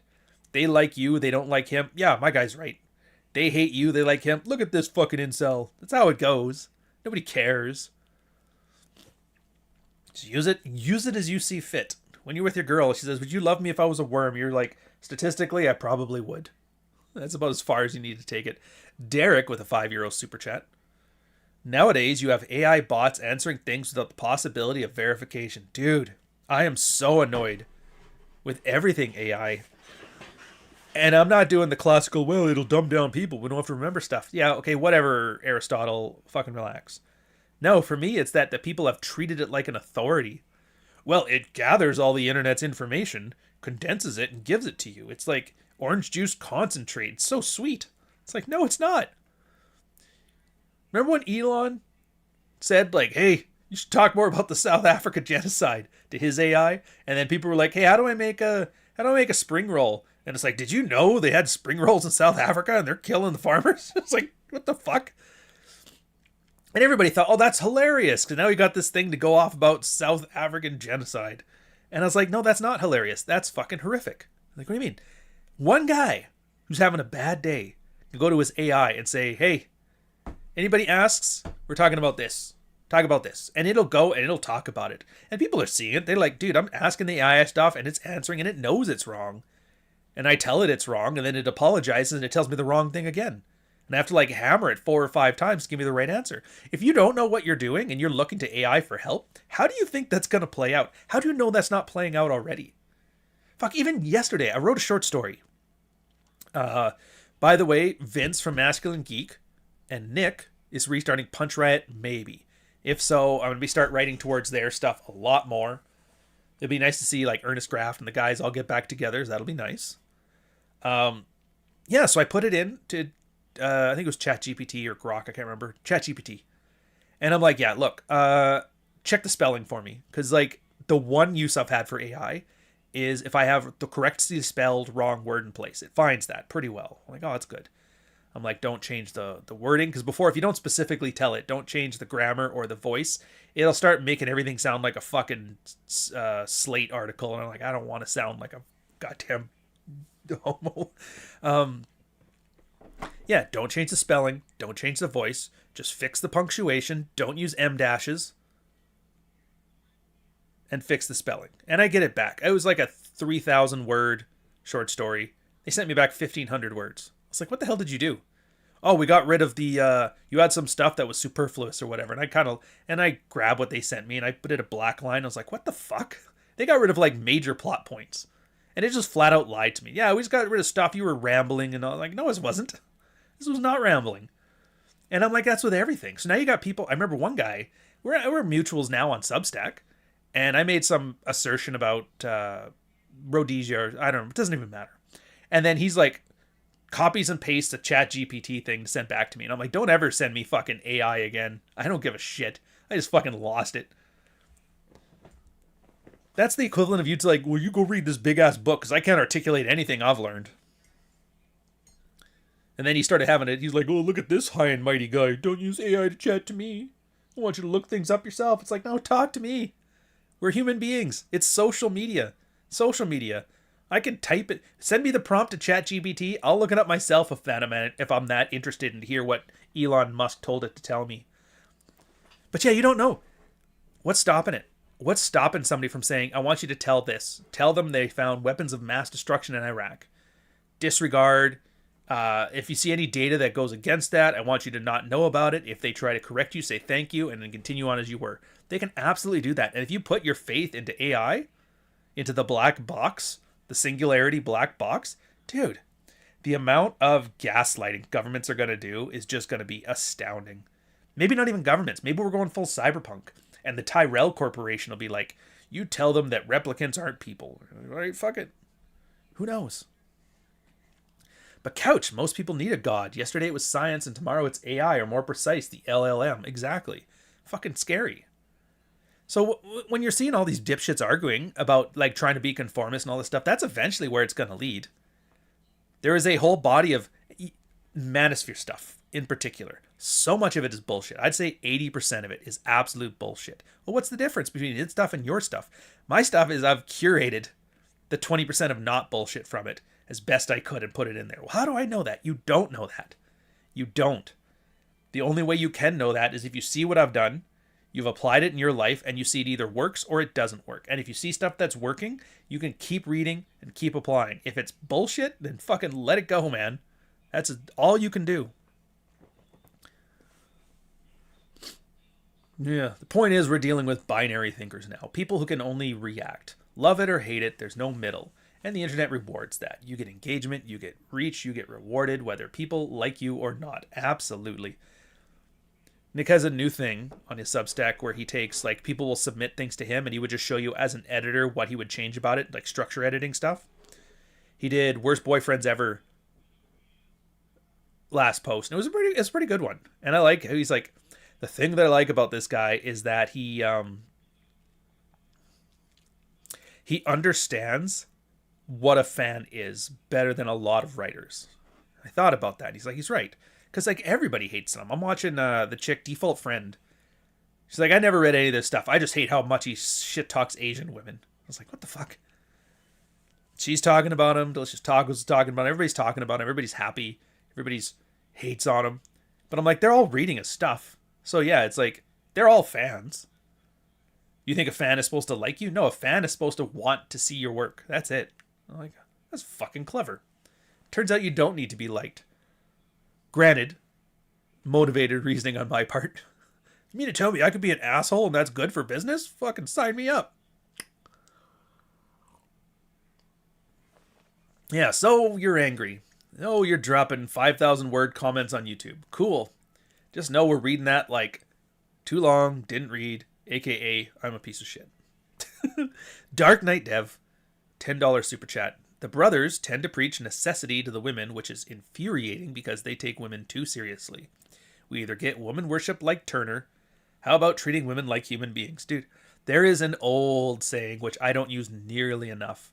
They like you. They don't like him. Yeah, my guy's right. They hate you. They like him. Look at this fucking incel. That's how it goes. Nobody cares. Just use it. Use it as you see fit. When you're with your girl, she says, would you love me if I was a worm? You're like, statistically, I probably would. That's about as far as you need to take it. Derek with a €5 super chat. Nowadays, you have AI bots answering things without the possibility of verification. Dude, I am so annoyed with everything AI. And I'm not doing the classical, well, it'll dumb down people. We don't have to remember stuff. Yeah, okay, whatever, Aristotle. Fucking relax. No, for me, it's that the people have treated it like an authority. Well, it gathers all the internet's information, condenses it, and gives it to you. It's like orange juice concentrate. It's so sweet. It's like, no, it's not. Remember when Elon said, like, hey, you should talk more about the South Africa genocide to his AI? And then people were like, hey, how do I make a spring roll? And it's like, did you know they had spring rolls in South Africa and they're killing the farmers? It's like, what the fuck? And everybody thought, oh, that's hilarious, because now we got this thing to go off about South African genocide. And I was like, no, that's not hilarious. That's fucking horrific. Like, what do you mean? One guy who's having a bad day can go to his AI and say, hey, anybody asks, we're talking about this. talk about this. And it'll go and it'll talk about it. And people are seeing it. They're like, dude, I'm asking the AI stuff and it's answering and it knows it's wrong. And I tell it it's wrong and then it apologizes and it tells me the wrong thing again. And I have to like hammer it 4 or 5 times to give me the right answer. If you don't know what you're doing and you're looking to AI for help, how do you think that's going to play out? How do you know that's not playing out already? Fuck, even yesterday, I wrote a short story. By the way, Vince from Masculine Geek and Nick is restarting Punch Riot, maybe. If so, I'm going to start writing towards their stuff a lot more. It'd be nice to see like Ernest Graft and the guys all get back together. So that'll be nice. Yeah, so I put it in to, I think it was ChatGPT or Grok, I can't remember. ChatGPT. And I'm like, yeah, look, check the spelling for me. Because like the one use I've had for AI is if I have the correctly spelled wrong word in place. It finds that pretty well. I'm like, oh, that's good. I'm like, don't change the wording. Because before, if you don't specifically tell it, don't change the grammar or the voice, it'll start making everything sound like a fucking Slate article. And I'm like, I don't want to sound like a goddamn homo. Yeah, don't change the spelling. Don't change the voice. Just fix the punctuation. Don't use M dashes. And fix the spelling. And I get it back. It was like a 3,000 word short story. They sent me back 1,500 words. I was like, what the hell did you do? Oh, we got rid of the, you had some stuff that was superfluous or whatever. And I grabbed what they sent me and I put it a black line. I was like, what the fuck? They got rid of like major plot points. And it just flat out lied to me. Yeah, we just got rid of stuff. You were rambling and all. Like, no, it wasn't. This was not rambling. And I'm like, that's with everything. So now you got people. I remember one guy, we're mutuals now on Substack. And I made some assertion about Rhodesia. Or, I don't know. It doesn't even matter. And then he's like, copies and pastes a ChatGPT thing to send back to me. And I'm like, don't ever send me fucking AI again. I don't give a shit. I just fucking lost it. That's the equivalent of you to like, well, you go read this big ass book because I can't articulate anything I've learned. And then he started having it. He's like, oh, look at this high and mighty guy. Don't use AI to chat to me. I want you to look things up yourself. It's like, no, talk to me. We're human beings. It's social media. Social media. I can type it. Send me the prompt to ChatGPT. I'll look it up myself if I'm that interested in to hear what Elon Musk told it to tell me. But yeah, you don't know. What's stopping it? What's stopping somebody from saying, I want you to tell this. Tell them they found weapons of mass destruction in Iraq. Disregard. If you see any data that goes against that, I want you to not know about it. If they try to correct you, say thank you, and then continue on as you were. They can absolutely do that. And if you put your faith into AI, into the black box, the singularity black box, dude, the amount of gaslighting governments are going to do is just going to be astounding. Maybe not even governments. Maybe we're going full cyberpunk. And the Tyrell Corporation will be like, you tell them that replicants aren't people. All right, fuck it. Who knows? But couch, most people need a god. Yesterday it was science and tomorrow it's AI, or more precise, the LLM. Exactly. Fucking scary. So when you're seeing all these dipshits arguing about like trying to be conformist and all this stuff, that's eventually where it's going to lead. There is a whole body of manosphere stuff in particular. So much of it is bullshit. I'd say 80% of it is absolute bullshit. Well, what's the difference between its stuff and your stuff? My stuff is I've curated the 20% of not bullshit from it as best I could and put it in there. Well, how do I know that? You don't know that. You don't. The only way you can know that is if you see what I've done, you've applied it in your life, and you see it either works or it doesn't work. And if you see stuff that's working, you can keep reading and keep applying. If it's bullshit, then fucking let it go, man. That's all you can do. Yeah, the point is we're dealing with binary thinkers now. People who can only react. Love it or hate it, there's no middle. And the internet rewards that. You get engagement, you get reach, you get rewarded, whether people like you or not. Absolutely. Nick has a new thing on his Substack where he takes, like, people will submit things to him and he would just show you as an editor what he would change about it, like structure editing stuff. He did Worst Boyfriends Ever last post, and it's a pretty good one. And I like how he's like, the thing that I like about this guy is that he understands what a fan is better than a lot of writers. I thought about that. He's like, he's right. Because, like, everybody hates him. I'm watching the chick, Default Friend. She's like, I never read any of this stuff. I just hate how much he shit talks Asian women. I was like, what the fuck? She's talking about him. Delicious Talk was talking about him. Everybody's talking about him. Everybody's happy. Everybody's hates on him. But I'm like, they're all reading his stuff. So, yeah, it's like, They're all fans. You think a fan is supposed to like you? No, a fan is supposed to want to see your work. That's it. I'm like, that's fucking clever. Turns out you don't need to be liked. Granted, motivated reasoning on my part. You mean to tell me I could be an asshole and that's good for business? Fucking sign me up. Yeah, so you're angry. Oh, you're dropping 5,000 word comments on YouTube. Cool. Just know we're reading that like too long, didn't read, aka I'm a piece of shit. Dark Knight Dev, $10 super chat. The brothers tend to preach necessity to the women, which is infuriating because they take women too seriously. We either get woman worship like Turner. How about treating women like human beings? Dude, there is an old saying, which I don't use nearly enough,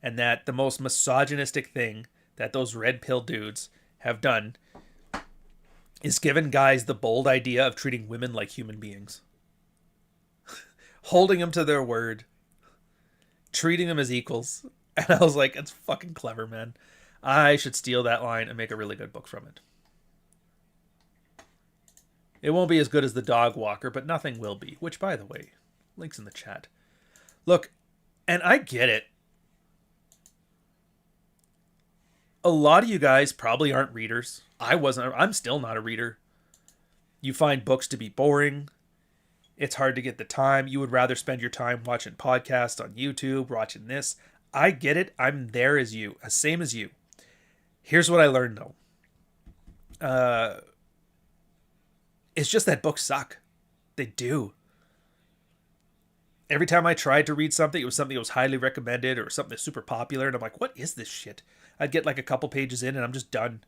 and that the most misogynistic thing that those red pill dudes have done is given guys the bold idea of treating women like human beings. Holding them to their word. Treating them as equals. And I was like, it's fucking clever, man. I should steal that line and make a really good book from it. It won't be as good as The Dog Walker, but nothing will be. Which, by the way, links in the chat. Look, and I get it. A lot of you guys probably aren't readers. I'm still not a reader. You find books to be boring. It's hard to get the time. You would rather spend your time watching podcasts on YouTube, watching this. I get it. I'm there as you, same as you. Here's what I learned though. It's just that books suck. They do. Every time I tried to read something, it was something that was highly recommended or something that's super popular. And I'm like, what is this shit? I'd get like a couple pages in and I'm just done.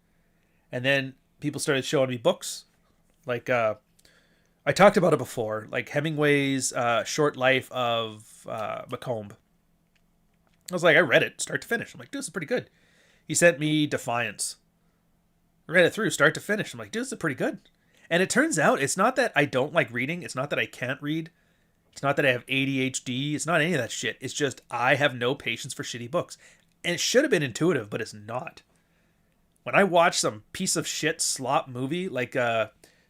And then people started showing me books. Like, I talked about it before, like Hemingway's Short Life of Macomb. I was like, I read it start to finish. I'm like, dude, this is pretty good. He sent me Defiance. I read it through start to finish. I'm like, dude, this is pretty good. And it turns out it's not that I don't like reading. It's not that I can't read. It's not that I have ADHD. It's not any of that shit. It's just I have no patience for shitty books. And it should have been intuitive, but it's not. When I watch some piece of shit slop movie like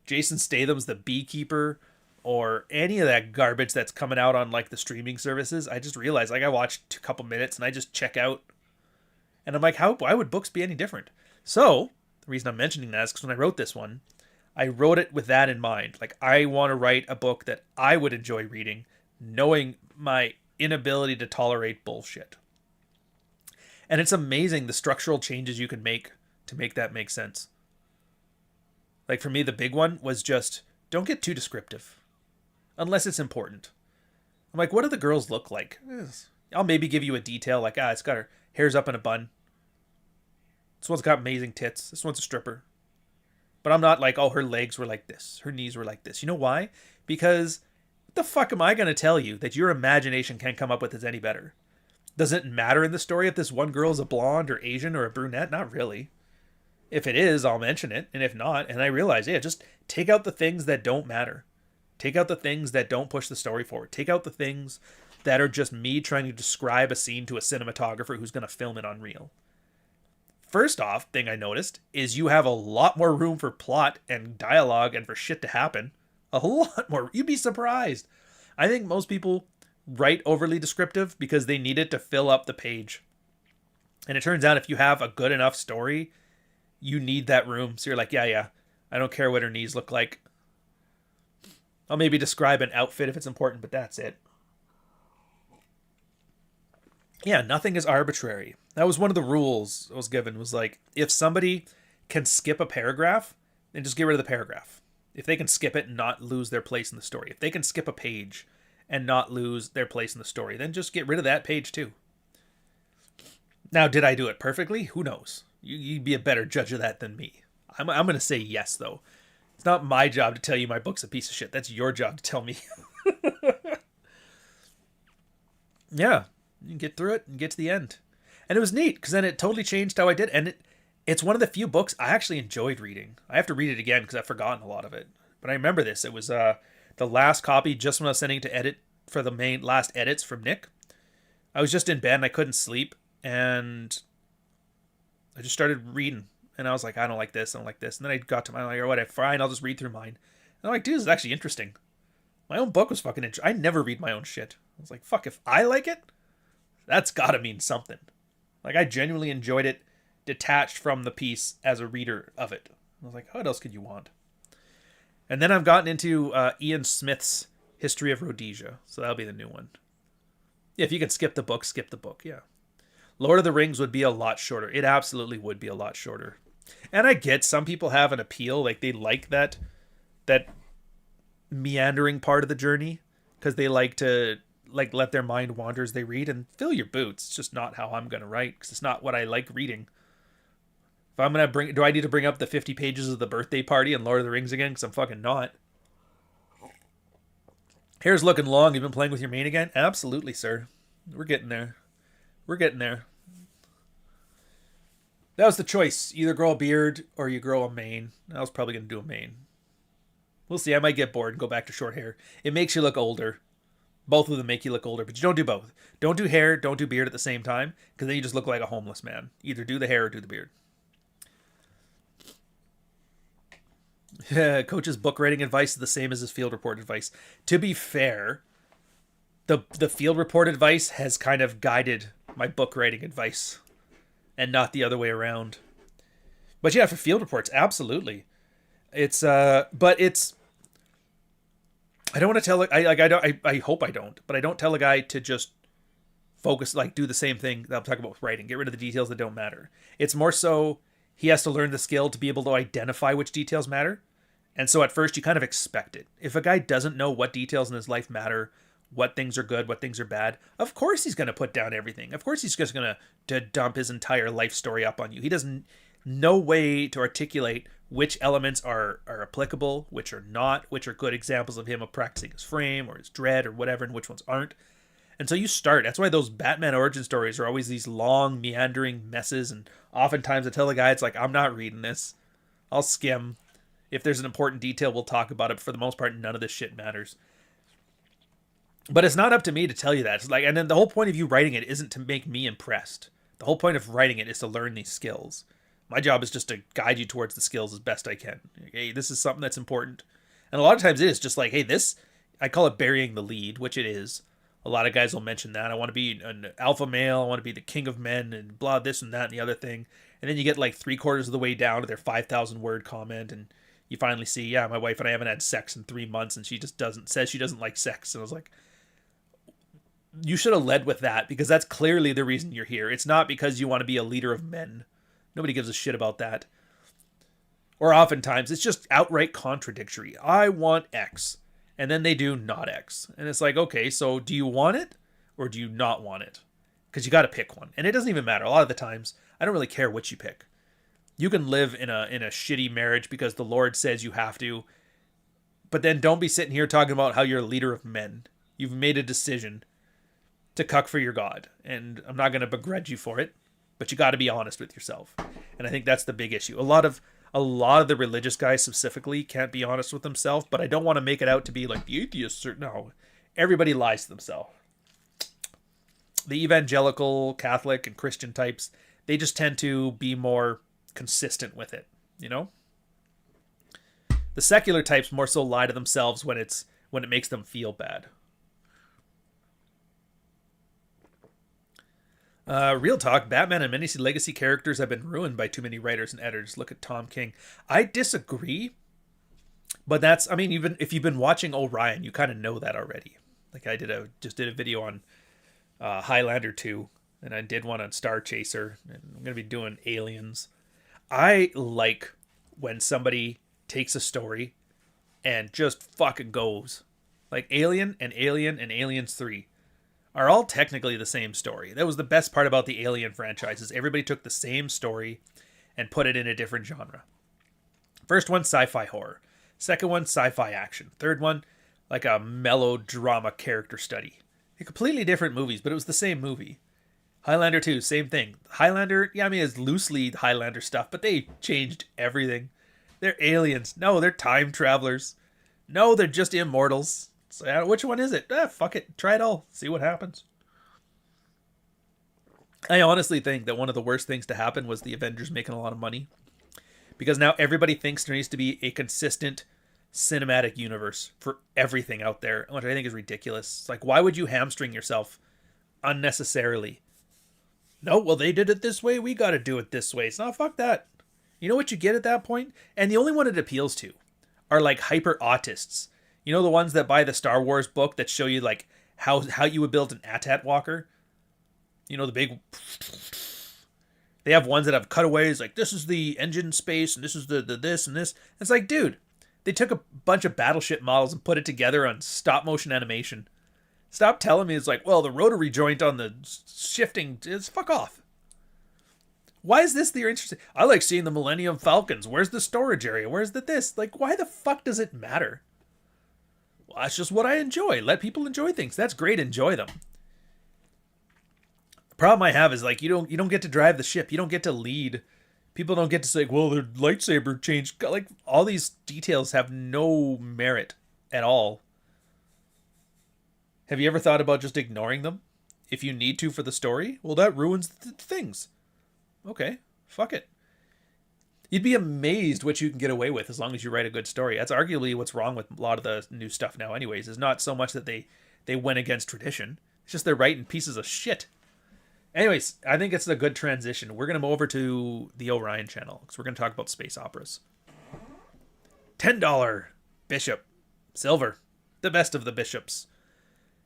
Jason Statham's The Beekeeper or any of that garbage that's coming out on like the streaming services, I just realize like I watched a couple minutes and I just check out. And I'm like, why would books be any different? So the reason I'm mentioning that is because when I wrote this one, I wrote it with that in mind. Like, I want to write a book that I would enjoy reading, knowing my inability to tolerate bullshit. And it's amazing the structural changes you can make to make that make sense. Like, for me, the big one was just, don't get too descriptive. Unless it's important. I'm like, what do the girls look like? I'll maybe give you a detail, like, it's got her hair's up in a bun. This one's got amazing tits. This one's a stripper. But I'm not like, oh, her legs were like this. Her knees were like this. You know why? Because what the fuck am I going to tell you that your imagination can't come up with is any better? Does it matter in the story if this one girl is a blonde or Asian or a brunette? Not really. If it is, I'll mention it. And if not, and I realize, just take out the things that don't matter. Take out the things that don't push the story forward. Take out the things that are just me trying to describe a scene to a cinematographer who's going to film it on reel. First off, thing I noticed is you have a lot more room for plot and dialogue and for shit to happen. A lot more. You'd be surprised. I think most people write overly descriptive because they need it to fill up the page. And it turns out if you have a good enough story, you need that room. So you're like, yeah, I don't care what her knees look like. I'll maybe describe an outfit if it's important, but that's it. Yeah, nothing is arbitrary. That was one of the rules I was given, was like, if somebody can skip a paragraph, then just get rid of the paragraph. If they can skip it and not lose their place in the story. If they can skip a page and not lose their place in the story, then just get rid of that page too. Now, did I do it perfectly? Who knows? You'd be a better judge of that than me. I'm going to say yes, though. It's not my job to tell you my book's a piece of shit. That's your job to tell me. Yeah. You can get through it and get to the end. And it was neat, because then it totally changed how I did. And it's one of the few books I actually enjoyed reading. I have to read it again, because I've forgotten a lot of it. But I remember this. It was the last copy, just when I was sending to edit for the main last edits from Nick. I was just in bed, and I couldn't sleep. And I just started reading. And I was like, I don't like this, I don't like this. And then I got to mine, like, whatever, fine, I'll just read through mine. And I'm like, dude, this is actually interesting. My own book was fucking interesting. I never read my own shit. I was like, fuck, if I like it, that's gotta mean something. Like, I genuinely enjoyed it detached from the piece as a reader of it. I was like, what else could you want? And then I've gotten into Ian Smith's History of Rhodesia. So that'll be the new one. Yeah, if you can skip the book, yeah. Lord of the Rings would be a lot shorter. It absolutely would be a lot shorter. And I get some people have an appeal. Like, they like that meandering part of the journey. Because they like to let their mind wander as they read. And fill your boots. It's just not how I'm going to write. Because it's not what I like reading. If I'm going to do I need to bring up the 50 pages of the birthday party and Lord of the Rings again? Because I'm fucking not. Hair's looking long. You've been playing with your mane again? Absolutely, sir. We're getting there. We're getting there. That was the choice. Either grow a beard or you grow a mane. I was probably going to do a mane. We'll see. I might get bored and go back to short hair. It makes you look older. Both of them make you look older, but you don't do both. Don't do hair, don't do beard at the same time, because then you just look like a homeless man. Either do the hair or do the beard. Coach's book writing advice is the same as his field report advice. To be fair, the field report advice has kind of guided my book writing advice and not the other way around. But yeah, for field reports, absolutely. It's but it's I don't want to tell I hope I don't, but I don't tell a guy to just focus, like, do the same thing that I'm talking about with writing. Get rid of the details that don't matter. It's more so he has to learn the skill to be able to identify which details matter. And so at first you kind of expect it. If a guy doesn't know what details in his life matter, what things are good, what things are bad, of course he's going to put down everything. Of course he's just going to dump his entire life story up on you. He doesn't no way to articulate which elements are applicable, which are not, which are good examples of him of practicing his frame or his dread or whatever, and which ones aren't. And so you start. That's why those Batman origin stories are always these long, meandering messes. And oftentimes I tell the guy, it's like, I'm not reading this. I'll skim. If there's an important detail, we'll talk about it. But for the most part, none of this shit matters. But it's not up to me to tell you that. It's like, and then the whole point of you writing it isn't to make me impressed. The whole point of writing it is to learn these skills. My job is just to guide you towards the skills as best I can. Hey, this is something that's important. And a lot of times it is just like, hey, this, I call it burying the lead, which it is. A lot of guys will mention that. I want to be an alpha male. I want to be the king of men and blah, this and that and the other thing. And then you get like 3/4 of the way down to their 5,000 word comment. And you finally see, yeah, my wife and I haven't had sex in 3 months. And she just says she doesn't like sex. And I was like, you should have led with that, because that's clearly the reason you're here. It's not because you want to be a leader of men. Nobody gives a shit about that. Or oftentimes it's just outright contradictory. I want X. And then they do not X. And it's like, okay, so do you want it or do you not want it? Because you got to pick one. And it doesn't even matter. A lot of the times, I don't really care which you pick. You can live in a shitty marriage because the Lord says you have to. But then don't be sitting here talking about how you're a leader of men. You've made a decision to cuck for your God. And I'm not going to begrudge you for it. But you got to be honest with yourself. And I think that's the big issue. A lot of the religious guys specifically can't be honest with themselves, but I don't want to make it out to be like the atheists. No, everybody lies to themselves. The evangelical, Catholic, and Christian types, they just tend to be more consistent with it, you know? The secular types more so lie to themselves when it makes them feel bad. Real talk, Batman and many legacy characters have been ruined by too many writers and editors. Look at Tom King. I disagree, but that's, I mean, even if you've been watching Orion, you kind of know that already. Like I just did a video on Highlander 2, and I did one on Star Chaser, and I'm going to be doing Aliens. I like when somebody takes a story and just fucking goes. Like Alien and Aliens 3. Are all technically the same story. That was the best part about the Alien franchises. Everybody took the same story and put it in a different genre. First one, sci-fi horror. Second one, sci-fi action. Third one, like a melodrama character study. They're completely different movies, but it was the same movie. Highlander 2, same thing. Highlander, yeah, I mean, it's loosely Highlander stuff, but they changed everything. They're aliens. No, they're time travelers. No, they're just immortals. So which one is it? Fuck it. Try it all. See what happens. I honestly think that one of the worst things to happen was the Avengers making a lot of money. Because now everybody thinks there needs to be a consistent cinematic universe for everything out there, which I think is ridiculous. It's like, why would you hamstring yourself unnecessarily? No, well, they did it this way, we got to do it this way. It's not, fuck that. You know what you get at that point? And the only one it appeals to are like hyper autists. You know, the ones that buy the Star Wars book that show you like how you would build an AT-AT walker? You know, the big... They have ones that have cutaways, like this is the engine space and this is the this and this. It's like, dude, they took a bunch of battleship models and put it together on stop motion animation. Stop telling me it's like, well, the rotary joint on the shifting is fuck off. Why is this that you're interested? I like seeing the Millennium Falcons. Where's the storage area? Where's the this? Like, why the fuck does it matter? Well, that's just what I enjoy. Let people enjoy things. That's great. Enjoy them. The problem I have is like you don't get to drive the ship. You don't get to lead. People don't get to say, well, their lightsaber changed. Like, all these details have no merit at all. Have you ever thought about just ignoring them? If you need to for the story? Well, that ruins things. Okay, fuck it. You'd be amazed what you can get away with as long as you write a good story. That's arguably what's wrong with a lot of the new stuff now anyways. Is not so much that they went against tradition. It's just they're writing pieces of shit. Anyways, I think it's a good transition. We're going to move over to the Orion channel because we're going to talk about space operas. $10 Bishop. Silver. The best of the bishops.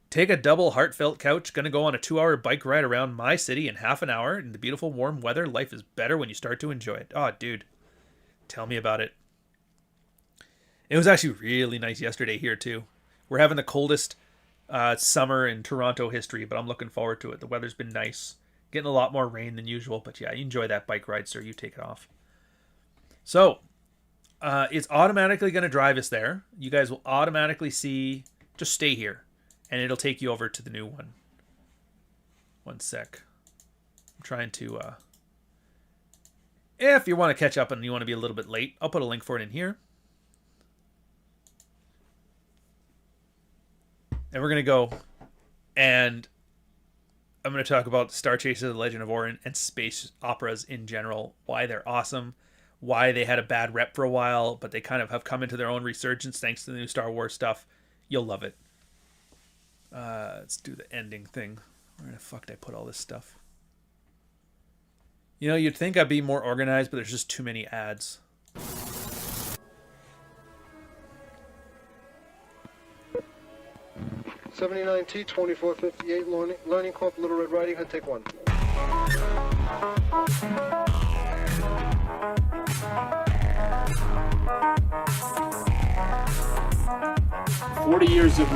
Take a double heartfelt couch. Going to go on a 2-hour bike ride around my city in half an hour in the beautiful warm weather. Life is better when you start to enjoy it. Oh, dude. Tell me about it. It was actually really nice yesterday here too. We're having the coldest summer in Toronto history, but I'm looking forward to it. The weather's been nice. Getting a lot more rain than usual, but yeah, you enjoy that bike ride, sir. You take it off. So, it's automatically going to drive us there. You guys will automatically see, just stay here, and it'll take you over to the new one. One sec. I'm trying to, if you want to catch up and you want to be a little bit late, I'll put a link for it in here. And we're going to go, and I'm going to talk about Star Chaser, The Legend of Orion, and space operas in general. Why they're awesome. Why they had a bad rep for a while, but they kind of have come into their own resurgence thanks to the new Star Wars stuff. You'll love it. Let's do the ending thing. Where the fuck did I put all this stuff? You know, you'd think I'd be more organized, but there's just too many ads. $79T 2458 Learning Corp Little Red Riding Hood. Take 1. 40 years of my